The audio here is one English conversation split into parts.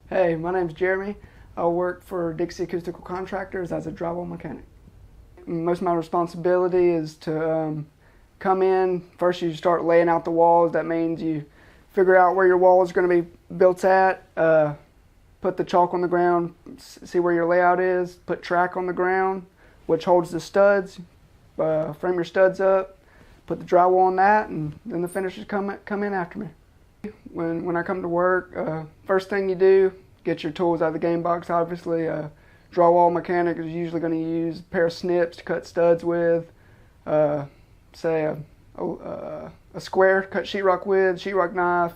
Hey, my name's Jeremy. I work for Dixie Acoustical Contractors as a drywall mechanic. Most of my responsibility is to come in. First, you start laying out the walls. That means you figure out where your wall is going to be built at, put the chalk on the ground, see where your layout is, put track on the ground, which holds the studs, frame your studs up, put the drywall on that, and then the finishers come in after me. When I come to work, first thing you do, get your tools out of the game box. Obviously, Drywall Mechanic is usually going to use a pair of snips to cut studs with, say a square to cut sheetrock with, sheetrock knife,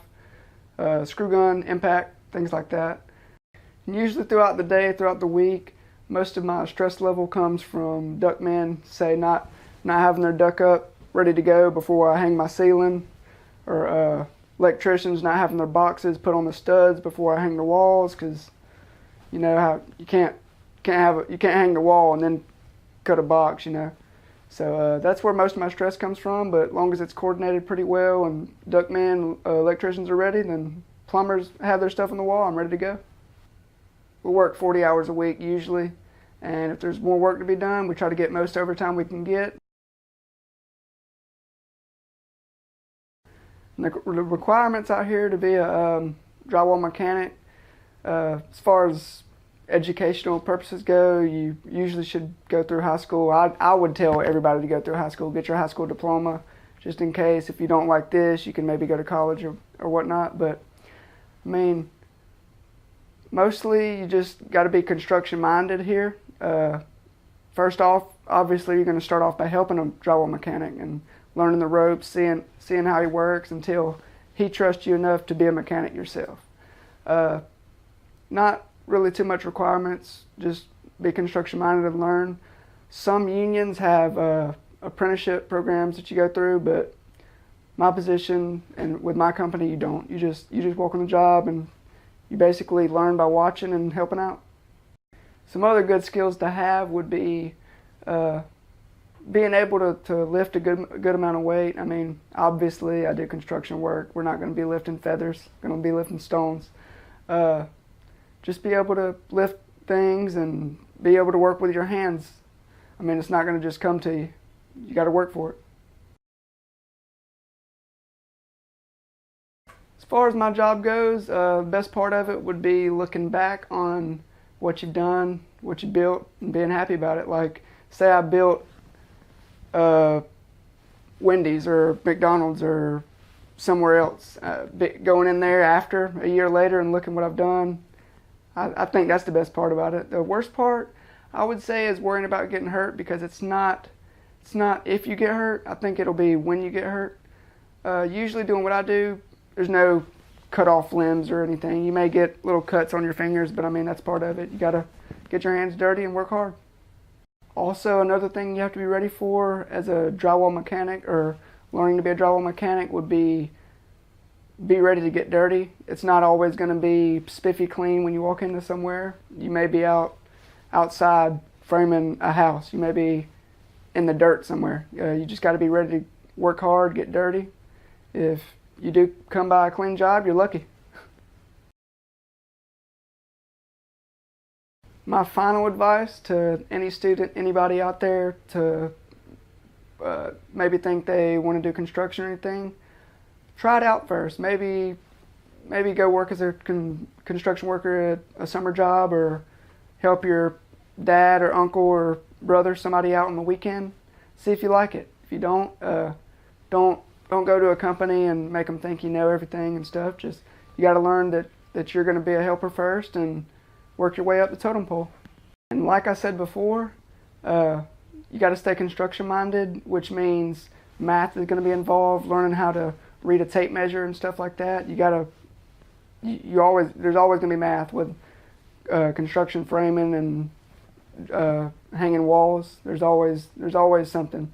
screw gun, impact, things like that. And usually throughout the day, throughout the week, most of my stress level comes from ductmen, say not having their duct up ready to go before I hang my ceiling, or electricians not having their boxes put on the studs before I hang the walls, because you know how you can't hang the wall and then cut a box, you know. So that's where most of my stress comes from. But as long as it's coordinated pretty well and ductmen, electricians are ready, then plumbers have their stuff on the wall, I'm ready to go. We work 40 hours a week usually, and if there's more work to be done, we try to get most overtime we can get. And the requirements out here to be a drywall mechanic, as far as educational purposes go, you usually should go through high school. I would tell everybody to go through high school, get your high school diploma, just in case if you don't like this, you can maybe go to college or whatnot. But I mean, mostly you just got to be construction minded here. First off, obviously you're going to start off by helping a drywall mechanic and learning the ropes, seeing how he works until he trusts you enough to be a mechanic yourself. Not really too much requirements, just be construction minded and learn. Some unions have apprenticeship programs that you go through, but my position and with my company, you don't. You just walk on the job and you basically learn by watching and helping out. Some other good skills to have would be being able to lift a good amount of weight. I mean, obviously I do construction work. We're not going to be lifting feathers. We're going to be lifting stones. Just be able to lift things and be able to work with your hands. I mean, it's not going to just come to you. You got to work for it. As far as my job goes, the best part of it would be looking back on what you've done, what you built, and being happy about it. Like, say I built Wendy's or McDonald's or somewhere else, going in there after a year later and looking what I've done. I think that's the best part about it. The worst part, I would say, is worrying about getting hurt, because it's not if you get hurt. I think it'll be when you get hurt. Usually doing what I do, there's no cut off limbs or anything. You may get little cuts on your fingers, but I mean, that's part of it. You gotta get your hands dirty and work hard. Also, another thing you have to be ready for as a drywall mechanic, or learning to be a drywall mechanic, would be ready to get dirty. It's not always going to be spiffy clean when you walk into somewhere. You may be outside framing a house. You may be in the dirt somewhere. You just got to be ready to work hard, get dirty. If you do come by a clean job, you're lucky. My final advice to any student, anybody out there to maybe think they want to do construction or anything, try it out first. Maybe go work as a construction worker at a summer job, or help your dad or uncle or brother, somebody out on the weekend. See if you like it. If you don't go to a company and make them think you know everything and stuff. Just, you got to learn that you're going to be a helper first and work your way up the totem pole. And like I said before, you got to stay construction minded, which means math is going to be involved, learning how to read a tape measure and stuff like that. There's always going to be math with construction framing and hanging walls. There's always something.